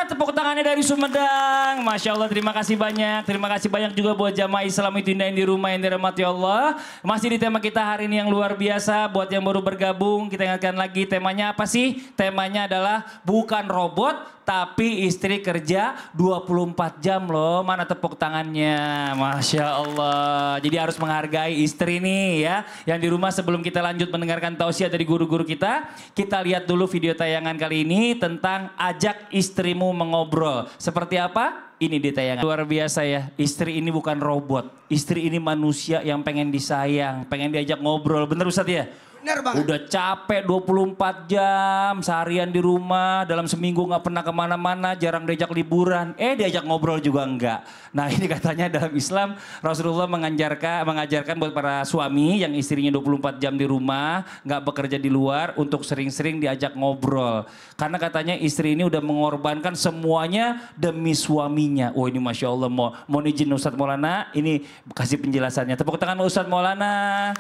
Mana tepuk tangannya dari Sumedang? Masya Allah, terima kasih banyak. Terima kasih banyak juga buat jamaah Islam itu yang di rumah yang dirahmati Allah. Masih di tema kita hari ini yang luar biasa. Buat yang baru bergabung, kita ingatkan lagi temanya apa sih? Temanya adalah bukan robot, tapi istri kerja 24 jam loh. Mana tepuk tangannya? Masya Allah. Jadi harus menghargai istri nih ya. Yang di rumah sebelum kita lanjut mendengarkan tausiah dari guru-guru kita lihat dulu video tayangan kali ini tentang ajak istrimu mengobrol. Seperti apa? Ini di tayangan. Luar biasa ya, istri ini bukan robot. Istri ini manusia yang pengen disayang, pengen diajak ngobrol. Bener Ustadz ya? Bener banget. Udah capek 24 jam seharian di rumah, dalam seminggu gak pernah kemana-mana, jarang diajak liburan. Diajak ngobrol juga enggak. Nah ini katanya dalam Islam Rasulullah mengajarkan buat para suami yang istrinya 24 jam di rumah, gak bekerja di luar untuk sering-sering diajak ngobrol. Karena katanya istri ini udah mengorbankan semuanya demi suaminya. Oh ini Masya Allah, mau izin Ustadz Maulana, ini kasih penjelasannya. Tepuk tangan Ustadz Maulana.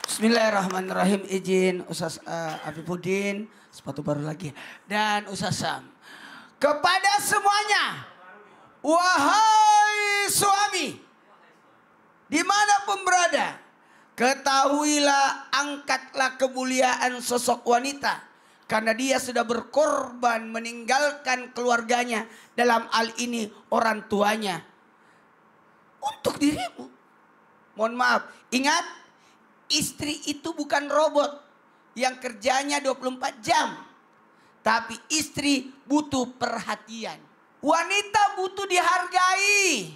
Bismillahirrahmanirrahim. Izin Ustaz Afifuddin, sepatu baru lagi. Dan Ustaz Sam. Kepada semuanya, wahai suami, dimanapun berada, ketahuilah, angkatlah kemuliaan sosok wanita. Karena dia sudah berkorban meninggalkan keluarganya, dalam hal ini orang tuanya, untuk dirimu. Mohon maaf, ingat, istri itu bukan robot yang kerjanya 24 jam. Tapi istri butuh perhatian. Wanita butuh dihargai.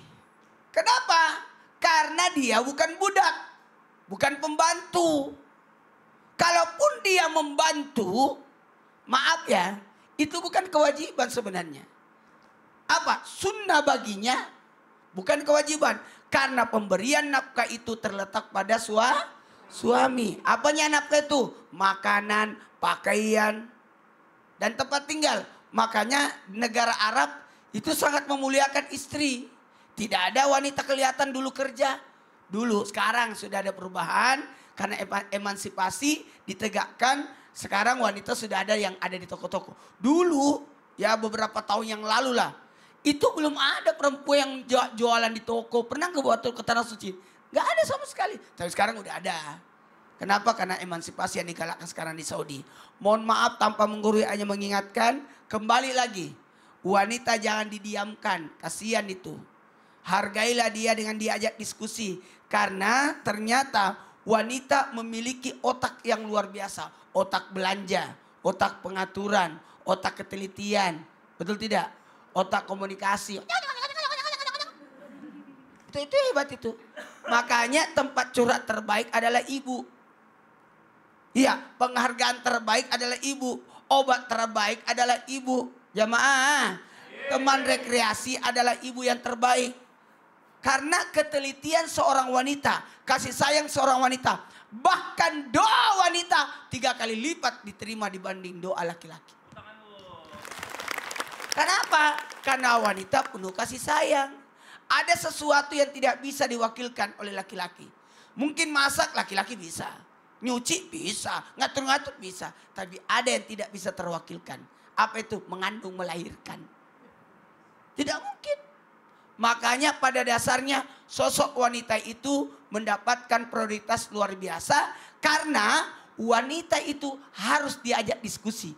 Kenapa? Karena dia bukan budak. Bukan pembantu. Kalaupun dia membantu, maaf ya, itu bukan kewajiban sebenarnya. Apa? Sunnah baginya, bukan kewajiban. Karena pemberian nafkah itu terletak pada suami. Apanya nafkah itu? Makanan, pakaian, dan tempat tinggal. Makanya negara Arab itu sangat memuliakan istri. Tidak ada wanita kelihatan dulu kerja. Dulu, sekarang sudah ada perubahan. Karena emansipasi ditegakkan. Sekarang wanita sudah ada yang ada di toko-toko. Dulu, ya beberapa tahun yang lalu lah. Itu belum ada perempuan yang jualan di toko. Pernah nggak buat ke Tanah Suci? Gak ada sama sekali. Tapi sekarang udah ada. Kenapa? Karena emansipasi yang digalakkan sekarang di Saudi. Mohon maaf tanpa menggurui, hanya mengingatkan. Kembali lagi. Wanita jangan didiamkan. Kasihan itu. Hargailah dia dengan diajak diskusi. Karena ternyata wanita memiliki otak yang luar biasa. Otak belanja. Otak pengaturan. Otak ketelitian. Betul tidak? Otak komunikasi. Itu hebat itu. Makanya tempat curhat terbaik adalah ibu. Iya, penghargaan terbaik adalah ibu. Obat terbaik adalah ibu. Jamaah, teman rekreasi adalah ibu yang terbaik. Karena ketelitian seorang wanita, kasih sayang seorang wanita, bahkan doa wanita 3 kali lipat diterima dibanding doa laki-laki. Kenapa? Karena wanita penuh kasih sayang. Ada sesuatu yang tidak bisa diwakilkan oleh laki-laki. Mungkin masak laki-laki bisa. Nyuci bisa. Ngatur-ngatur bisa. Tapi ada yang tidak bisa terwakilkan. Apa itu? Mengandung, melahirkan. Tidak mungkin. Makanya pada dasarnya sosok wanita itu mendapatkan prioritas luar biasa. Karena wanita itu harus diajak diskusi.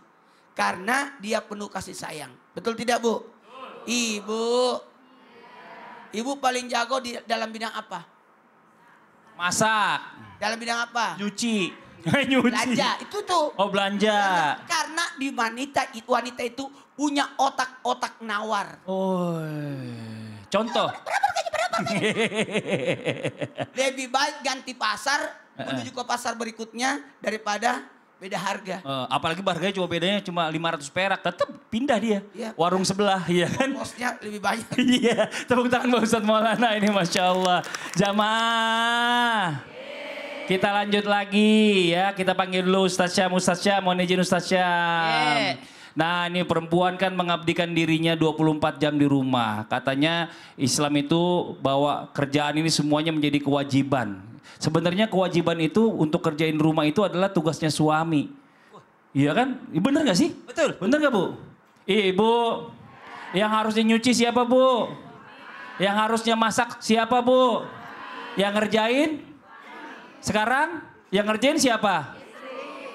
Karena dia penuh kasih sayang. Betul tidak Bu? Ibu. Ibu paling jago dalam bidang apa? Masak. Dalam bidang apa? Nyuci. Nyuci. Belanja. Itu tuh. Oh belanja. Karena di wanita itu punya otak-otak nawar. Oh. Contoh. Berapa? Lebih baik ganti pasar menuju ke pasar berikutnya daripada beda harga. Apalagi harganya cuma 500 perak, tetap pindah dia. Ya, warung sebelah, ya kan? Kosnya lebih banyak. Iya, tepuk tangan Pak Ustadz Maulana ini Masya Allah. Jamaah. Kita lanjut lagi ya, kita panggil dulu Ustadz Syam, mohon izin Ustadz Syam. Nah ini perempuan kan mengabdikan dirinya 24 jam di rumah. Katanya Islam itu bahwa kerjaan ini semuanya menjadi kewajiban. Sebenarnya kewajiban itu untuk kerjain rumah itu adalah tugasnya suami. Iya kan? Bener gak sih? Betul. Bener gak Bu? Ibu. Yang harusnya nyuci siapa Bu? Yang harusnya masak siapa Bu? Yang ngerjain? Sekarang yang ngerjain siapa?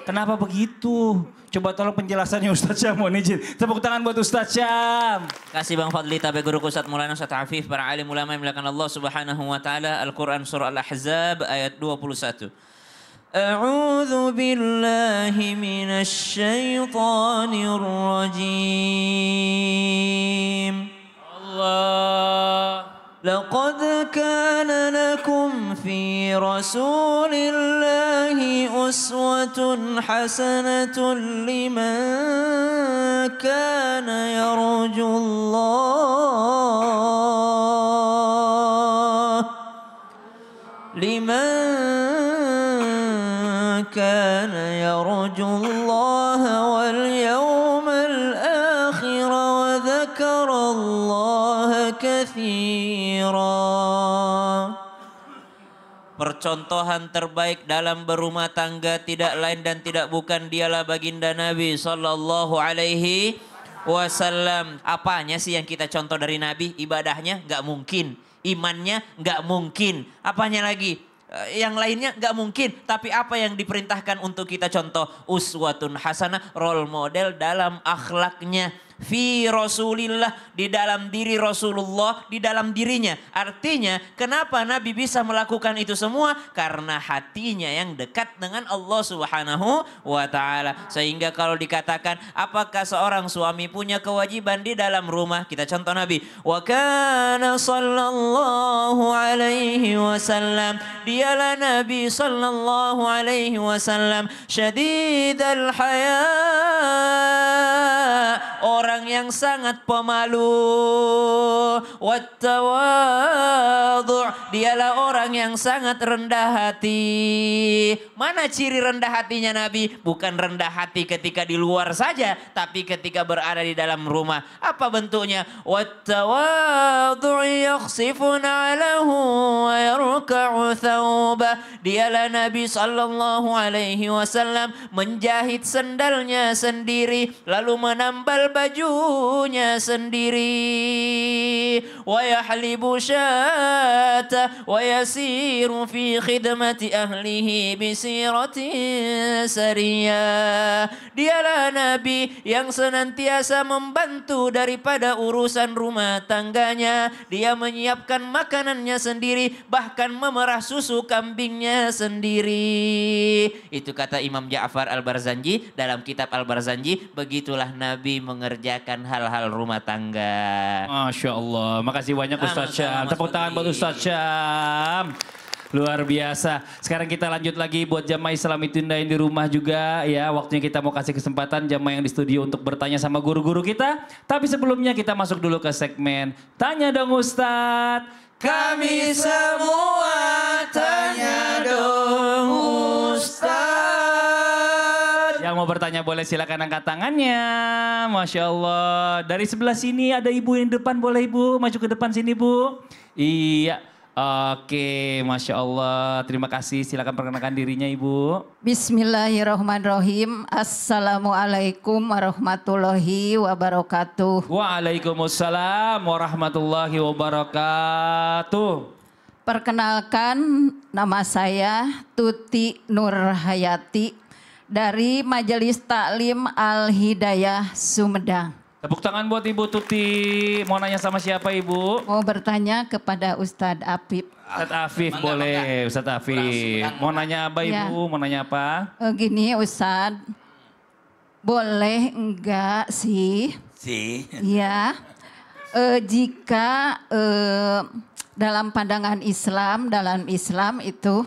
Kenapa begitu? Coba tolong penjelasannya Ustadz Syam, mohon izin. Tepuk tangan buat Ustadz Syam. Kasih Bang Fadli, tabe guru Ustadz Maulana Ustadz Afif, para alim ulama yang melakukan Allah Subhanahu wa taala. Al-Qur'an surah Al-Ahzab ayat 21. A'udzu billahi minasy syaithanir rajim. Allah. لقد كان لكم في رسول الله أسوة حسنة لمن كان يرجو الله واليوم الآخر وذكر الله كثيرا. Percontohan terbaik dalam berumah tangga tidak lain dan tidak bukan dialah baginda Nabi Sallallahu Alaihi Wasallam. Apanya sih yang kita contoh dari Nabi? Ibadahnya nggak mungkin, imannya nggak mungkin. Apanya lagi? Yang lainnya nggak mungkin. Tapi apa yang diperintahkan untuk kita contoh? Uswatun hasanah, role model dalam akhlaknya. Fi Rasulillah, di dalam diri Rasulullah, di dalam dirinya. Artinya kenapa Nabi bisa melakukan itu semua? Karena hatinya yang dekat dengan Allah Subhanahu wa taala. Sehingga kalau dikatakan apakah seorang suami punya kewajiban di dalam rumah? Kita contoh Nabi. Wa kana sallallahu alaihi wasallam, dialah Nabi sallallahu alaihi wasallam syadidal haya, orang yang sangat pemalu. Wattawadhu', dialah orang yang sangat rendah hati. Mana ciri rendah hatinya Nabi? Bukan rendah hati ketika di luar saja, tapi ketika berada di dalam rumah. Apa bentuknya? Wattawadhu' yakhsifu na'lahu wa yarka'u thawbah, dialah Nabi sallallahu alaihi wasallam menjahit sendalnya sendiri, lalu menambal bajunya sendiri. Wa yahlibu syata wa yasiru fi khidmati ahlihi bisiratin sariyah. Dialah Nabi yang senantiasa membantu daripada urusan rumah tangganya. Dia menyiapkan makanannya sendiri, bahkan memerah susu kambingnya sendiri. Itu kata Imam Ja'far Al-Barzanji dalam kitab Al-Barzanji. Begitulah Nabi mengerjakan hal-hal rumah tangga. Masya Allah. Makasih banyak Ustadz Syam. Tepuk tangan buat Ustadz Syam. Luar biasa. Sekarang kita lanjut lagi buat jamaah Islam itu yang di rumah juga ya. Waktunya kita mau kasih kesempatan jamaah yang di studio untuk bertanya sama guru-guru kita. Tapi sebelumnya kita masuk dulu ke segmen Tanya Dong Ustadz. Kami semua tanya dong Ustaz. Yang mau bertanya boleh silakan angkat tangannya. Masya Allah. Dari sebelah sini ada ibu yang di depan, boleh ibu maju ke depan sini bu. Iya. Oke, Masya Allah. Terima kasih. Silakan perkenalkan dirinya ibu. Bismillahirrahmanirrahim. Assalamualaikum warahmatullahi wabarakatuh. Waalaikumsalam warahmatullahi wabarakatuh. Perkenalkan, nama saya Tuti Nurhayati dari Majelis Taklim Al-Hidayah Sumedang. Tepuk tangan buat Ibu Tuti. Mau nanya sama siapa Ibu? Mau bertanya kepada Ustadz Afif. Ustadz Afif boleh, Ustadz Afif. Mau nanya apa Ya. Ibu? Mau nanya apa? Gini Ustadz, boleh enggak sih? Ya, jika dalam pandangan Islam, dalam Islam itu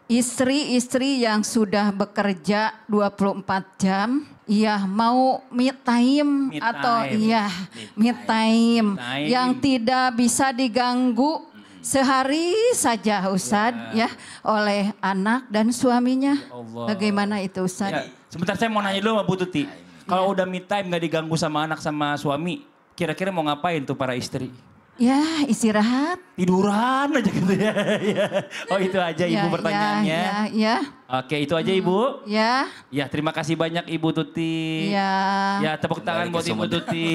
istri-istri yang sudah bekerja 24 jam, ya mau me time Me atau time. iya me time time. yang tidak bisa diganggu sehari saja Ustadz ya oleh anak dan suaminya. Allah. Bagaimana itu Ustadz? Ya, sebentar saya mau nanya dulu sama Bu Tuti. Kalau udah me time gak diganggu sama anak sama suami, kira-kira mau ngapain tuh para istri? Ya, istirahat. Tiduran aja gitu ya. Ya. Oh itu aja Ibu Ya, pertanyaannya. Ya. Oke itu aja Ibu. Ya. Ya terima kasih banyak Ibu Tuti. Ya. Ya tepuk tangan buat Ibu Tuti.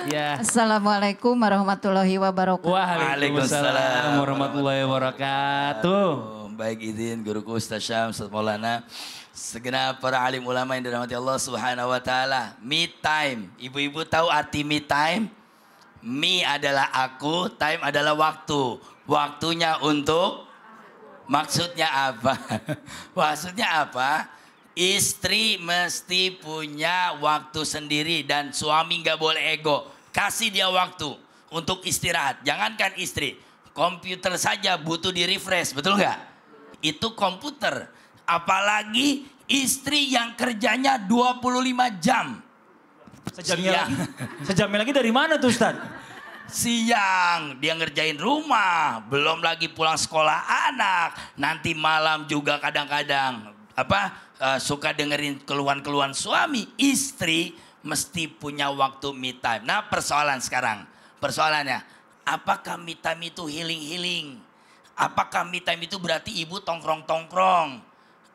Ya. Assalamualaikum warahmatullahi wabarakatuh. Waalaikumsalam warahmatullahi wabarakatuh. Baik izin guruku Ustaz Syam, Ustaz Maulana, segenap para alim ulama yang dirahmati Allah Subhanahu wa taala. Me time. Ibu-ibu tahu arti me time? Me adalah aku, time adalah waktu. Waktunya untuk maksudnya apa? Maksudnya apa? Istri mesti punya waktu sendiri dan suami nggak boleh ego. Kasih dia waktu untuk istirahat. Jangankan istri, komputer saja butuh di refresh, betul nggak? Itu komputer. Apalagi istri yang kerjanya 25 jam. Sejamnya lagi dari mana tuh Ustaz? Siang dia ngerjain rumah, belum lagi pulang sekolah anak. Nanti malam juga kadang-kadang suka dengerin keluhan-keluhan suami. Istri mesti punya waktu me time. Nah persoalan sekarang, persoalannya apakah me time itu healing-healing? Apakah me time itu berarti ibu tongkrong-tongkrong?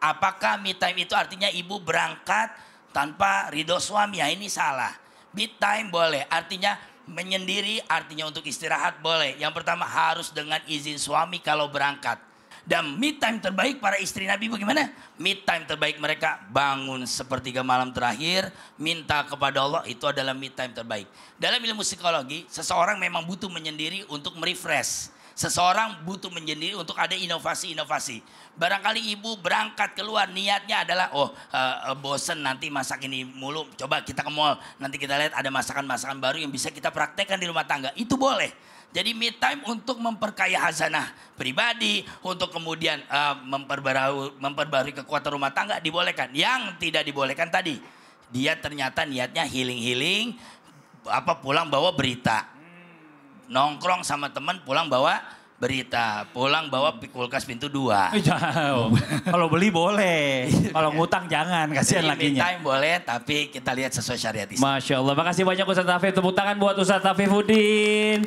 Apakah me time itu artinya ibu berangkat tanpa ridho suami? Ya ini salah. Me time boleh, artinya menyendiri, artinya untuk istirahat boleh. Yang pertama harus dengan izin suami kalau berangkat. Dan me time terbaik para istri Nabi bagaimana? Me time terbaik mereka bangun sepertiga malam terakhir, minta kepada Allah, itu adalah me time terbaik. Dalam ilmu psikologi, seseorang memang butuh menyendiri untuk merefresh. Seseorang butuh menyendiri untuk ada inovasi-inovasi. Barangkali ibu berangkat keluar niatnya adalah bosen nanti masak ini mulu. Coba kita ke mall, nanti kita lihat ada masakan-masakan baru yang bisa kita praktekkan di rumah tangga. Itu boleh. Jadi me time untuk memperkaya hazanah pribadi, untuk kemudian memperbarui kekuatan rumah tangga dibolehkan. Yang tidak dibolehkan tadi, dia ternyata niatnya healing-healing, pulang bawa berita. Nongkrong sama teman pulang bawa berita, pulang bawa kulkas pintu 2. Jauh. Kalau beli boleh, kalau ngutang jangan, kasihan lakinya. Me time boleh, tapi kita lihat sesuai syariat Islam. Masya Allah, makasih banyak Ustaz Afif. Tepuk tangan buat Ustaz Afifuddin.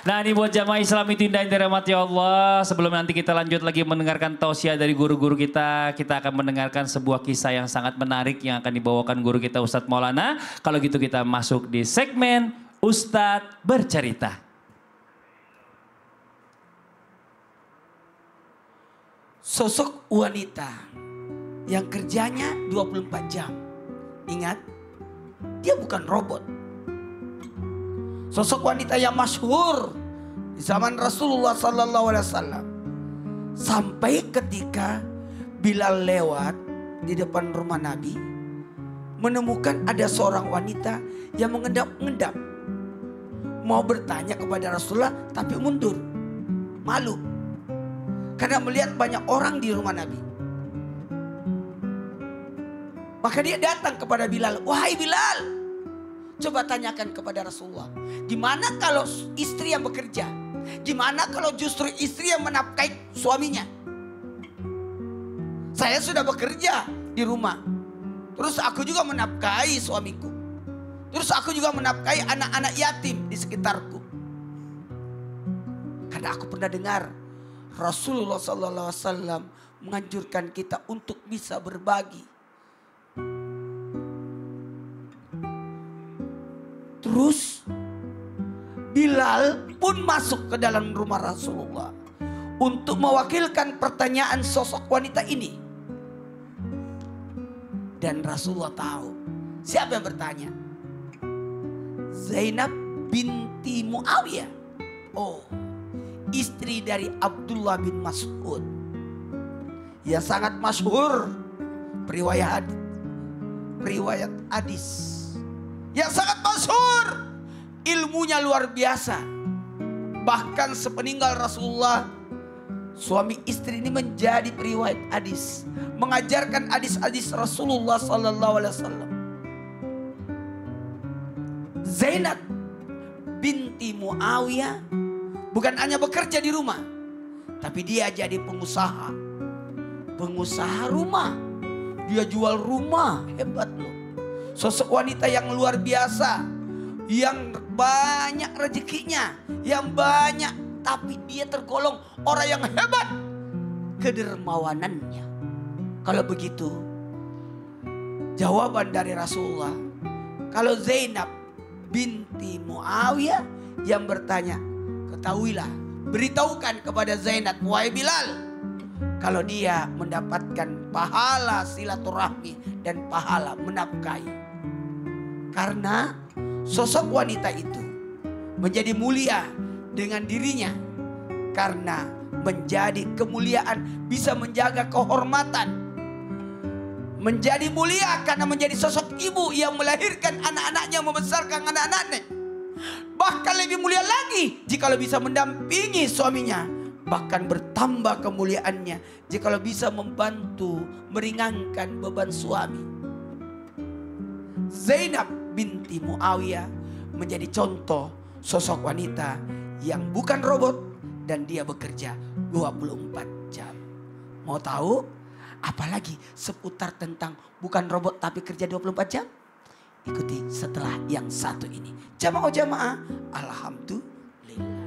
Nah ini buat jamaah Islam itu indah yang dirahmati Allah. Sebelum nanti kita lanjut lagi mendengarkan tausiah dari guru-guru kita akan mendengarkan sebuah kisah yang sangat menarik yang akan dibawakan guru kita Ustadz Maulana. Kalau gitu kita masuk di segmen Ustadz Bercerita. Sosok wanita yang kerjanya 24 jam. Ingat, dia bukan robot. Sosok wanita yang masyhur di zaman Rasulullah SAW. Sampai ketika Bilal lewat di depan rumah Nabi, menemukan ada seorang wanita yang mengendap-endap. Mau bertanya kepada Rasulullah tapi mundur. Malu. Karena melihat banyak orang di rumah Nabi. Maka dia datang kepada Bilal. Wahai Bilal, coba tanyakan kepada Rasulullah. Gimana kalau istri yang bekerja? Gimana kalau justru istri yang menafkahi suaminya? Saya sudah bekerja di rumah. Terus aku juga menafkahi suamiku. Terus aku juga menafkahi anak-anak yatim di sekitarku. Karena aku pernah dengar Rasulullah SAW menganjurkan kita untuk bisa berbagi. Terus Bilal pun masuk ke dalam rumah Rasulullah untuk mewakilkan pertanyaan sosok wanita ini. Dan Rasulullah tahu siapa yang bertanya. Zainab binti Muawiyah. Oh, istri dari Abdullah bin Mas'ud yang sangat masyhur periwayat hadis, yang sangat masyhur, ilmunya luar biasa. Bahkan sepeninggal Rasulullah, suami istri ini menjadi periwayat hadis, mengajarkan hadis-hadis Rasulullah SAW. Zainab binti Muawiyah bukan hanya bekerja di rumah, tapi dia jadi pengusaha. Pengusaha rumah. Dia jual rumah, hebat loh. Sosok wanita yang luar biasa. yang banyak rezekinya, yang banyak, tapi dia tergolong orang yang hebat kedermawanannya. Kalau begitu, jawaban dari Rasulullah, kalau Zainab binti Muawiyah yang bertanya, ketahuilah, beritahukan kepada Zainab, wahai Bilal, kalau dia mendapatkan pahala silaturahmi dan pahala menafkahi. Karena sosok wanita itu menjadi mulia dengan dirinya, karena menjadi kemuliaan bisa menjaga kehormatan. Menjadi mulia karena menjadi sosok ibu yang melahirkan anak-anaknya, membesarkan anak-anaknya. Bahkan lebih mulia lagi jikalau bisa mendampingi suaminya. Bahkan bertambah kemuliaannya jikalau bisa membantu meringankan beban suami. Zainab binti Muawiyah menjadi contoh sosok wanita yang bukan robot dan dia bekerja 24 jam. Mau tahu apalagi seputar tentang bukan robot tapi kerja 24 jam? Ikuti setelah yang satu ini. Jamaah-jamaah, alhamdulillah.